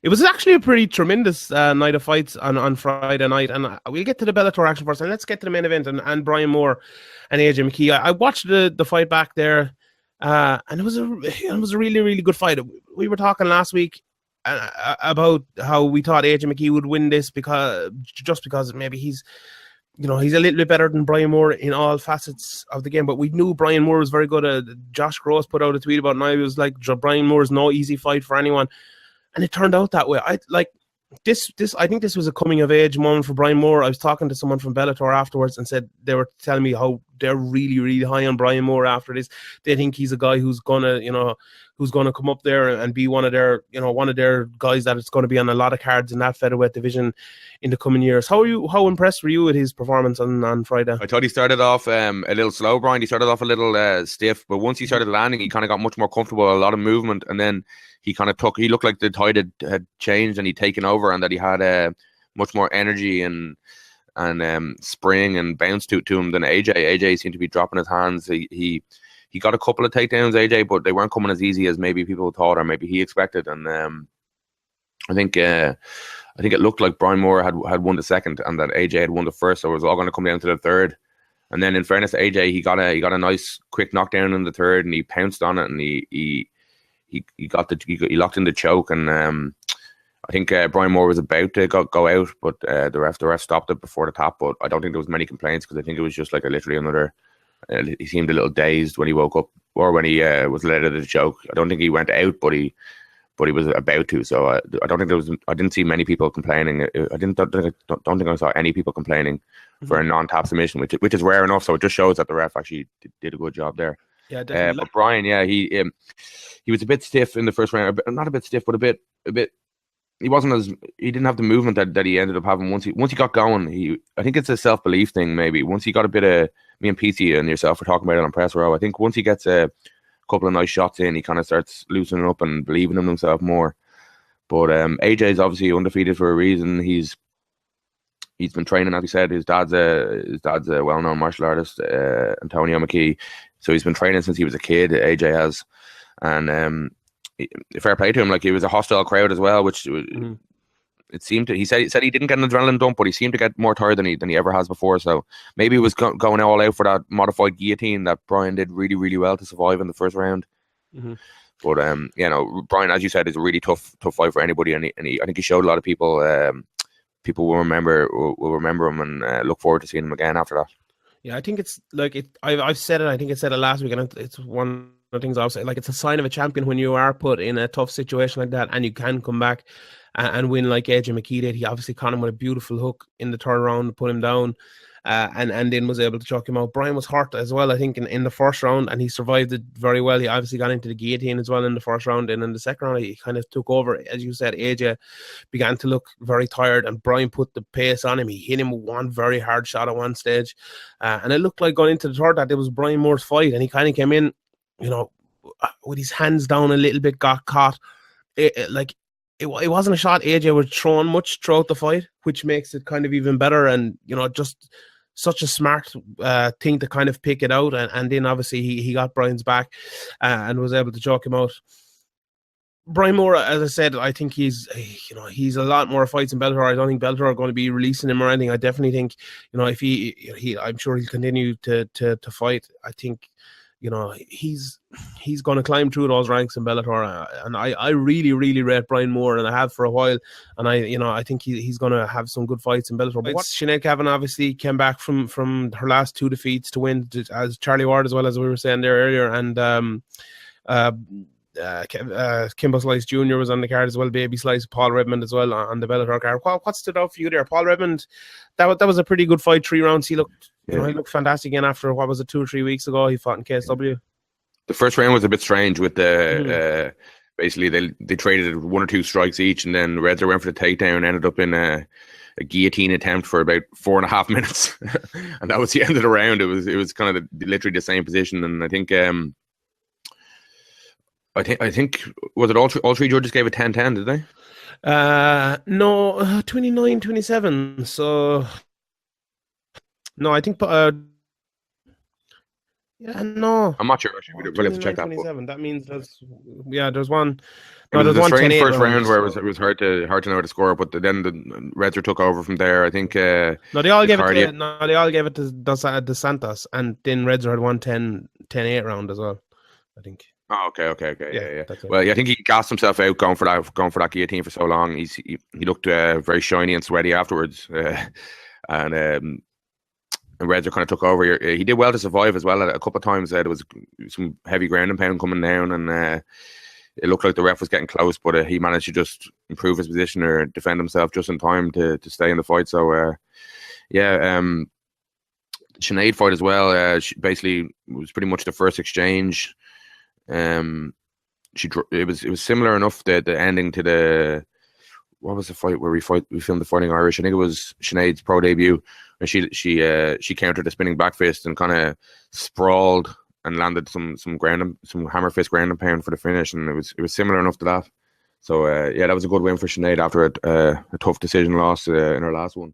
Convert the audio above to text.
It was actually a pretty tremendous night of fights on Friday night, and we'll get to the Bellator action first, and let's get to the main event and Brian Moore and AJ McKee. I watched the fight back there, and it was a really, really good fight. We were talking last week about how we thought AJ McKee would win this because maybe he's a little bit better than Brian Moore in all facets of the game, but we knew Brian Moore was very good. Josh Gross put out a tweet about it, and I was like, Brian Moore is no easy fight for anyone. And it turned out that way. I think this was a coming of age moment for Brian Moore. I was talking to someone from Bellator afterwards and said they were telling me how they're really, really high on Brian Moore after this. They think he's a guy who's gonna come up there and be one of their guys that is going to be on a lot of cards in that featherweight division in the coming years. How impressed were you with his performance on Friday? I thought he started off a little slow, Brian. He started off a little stiff, but once he started landing, he kind of got much more comfortable, a lot of movement, and then he looked like the tide had changed and he'd taken over, and that he had much more energy and spring and bounce to him than AJ. AJ seemed to be dropping his hands. He got a couple of takedowns, AJ, but they weren't coming as easy as maybe people thought or maybe he expected. And I think it looked like Brian Moore had won the second and that AJ had won the first, so it was all going to come down to the third. And then in fairness to AJ, he got a nice quick knockdown in the third, and he pounced on it, and he locked in the choke, and I think Brian Moore was about to go out, but the ref stopped it before the tap. But I don't think there was many complaints because I think it was just like literally another. He seemed a little dazed when he woke up or when he was let out of the choke. I don't think he went out, but he was about to. So I don't think I didn't see many people complaining. I don't think I saw any people complaining for a non-tap submission, which is rare enough. So it just shows that the ref actually did a good job there. Yeah, definitely. But Brian, yeah, he was a bit stiff in the first round. Not a bit stiff, but a bit. He didn't have the movement that he ended up having once he got going. I think it's a self-belief thing maybe. Once he got a bit of, me and PC and yourself were talking about it on Press Row, I think once he gets a couple of nice shots in, he kind of starts loosening up and believing in himself more. But AJ is obviously undefeated for a reason. He's been training, as we said. His dad's a well-known martial artist, Antonio McKee. So he's been training since he was a kid. AJ has, and fair play to him. Like, it was a hostile crowd as well, which it seemed to. He said he didn't get an adrenaline dump, but he seemed to get more tired than he ever has before. So maybe he was going all out for that modified guillotine that Brian did really, really well to survive in the first round. Mm-hmm. But Brian, as you said, is a really tough fight for anybody, and I think he showed a lot of people. People will remember him and look forward to seeing him again after that. Yeah, I think it's like it. I've said it. I think I said it last week, and it's one of the things I'll say. Like, it's a sign of a champion when you are put in a tough situation like that, and you can come back and win like AJ McKee did. He obviously caught him with a beautiful hook in the third round, put him down, and then was able to choke him out. Brian was hurt as well, I think, in the first round, and he survived it very well. He obviously got into the guillotine as well in the first round, and in the second round he kind of took over. As you said, AJ began to look very tired, and Brian put the pace on him. He hit him with one very hard shot at one stage, and it looked like going into the third that it was Brian Moore's fight, and he kind of came in, with his hands down a little bit, got caught. It wasn't a shot AJ was throwing much throughout the fight, which makes it kind of even better, and just such a smart thing to kind of pick it out, and then obviously he got Brian's back and was able to choke him out. Brian Moore, as I said, I think he's a lot more fights in Bellator. I don't think Bellator are going to be releasing him or anything. I definitely think if he I'm sure he'll continue to fight. I think he's going to climb through those ranks in Bellator, and I really, really rate Brian Moore, and I have for a while, and I think he's going to have some good fights in Bellator. But Sinead Cavan obviously came back from her last two defeats to win, as Charlie Ward, as well, as we were saying there earlier, and Kimbo Slice Jr. was on the card as well. Baby Slice, Paul Redmond as well on the Bellator card. What stood out for you there? Paul Redmond, that was a pretty good fight, 3 rounds. He looked he looked fantastic again after, 2 or 3 weeks ago he fought in KSW. The first round was a bit strange with the basically they traded 1 or 2 strikes each, and then Redzer went for the takedown, ended up in a guillotine attempt for about 4.5 minutes, and that was the end of the round. It was kind of literally the same position, and I think was it all three judges gave it 10-10, did they? No, 29-27. So no, I think Yeah, no. I'm not sure actually. Oh, We'll have to check 29, that. But 27. That means there's one. it No, was there's a one strange 10-8 first round. round where it was hard to know how to score. But then the Reds took over from there. I think No, they all the gave it cardio. to no, they all gave it to Dos Santos, and then Reds had one 10-8 round as well, I think. Oh, okay, Yeah, yeah. that's it. Well, yeah, I think he gassed himself out going for that guillotine for so long. He looked very shiny and sweaty afterwards, and Reds kind of took over. He did well to survive as well. A couple of times there was some heavy ground and pound coming down, and it looked like the ref was getting close, but he managed to just improve his position or defend himself just in time to stay in the fight. So yeah, Sinead fight as well. She basically was pretty much the first exchange. It was similar enough, the ending to the, what was the fight where we filmed the Fighting Irish? I think it was Sinead's pro debut, and she countered a spinning back fist and kind of sprawled and landed some hammer fist ground and pound for the finish, and it was similar enough to that. So yeah, that was a good win for Sinead after a tough decision loss in her last one.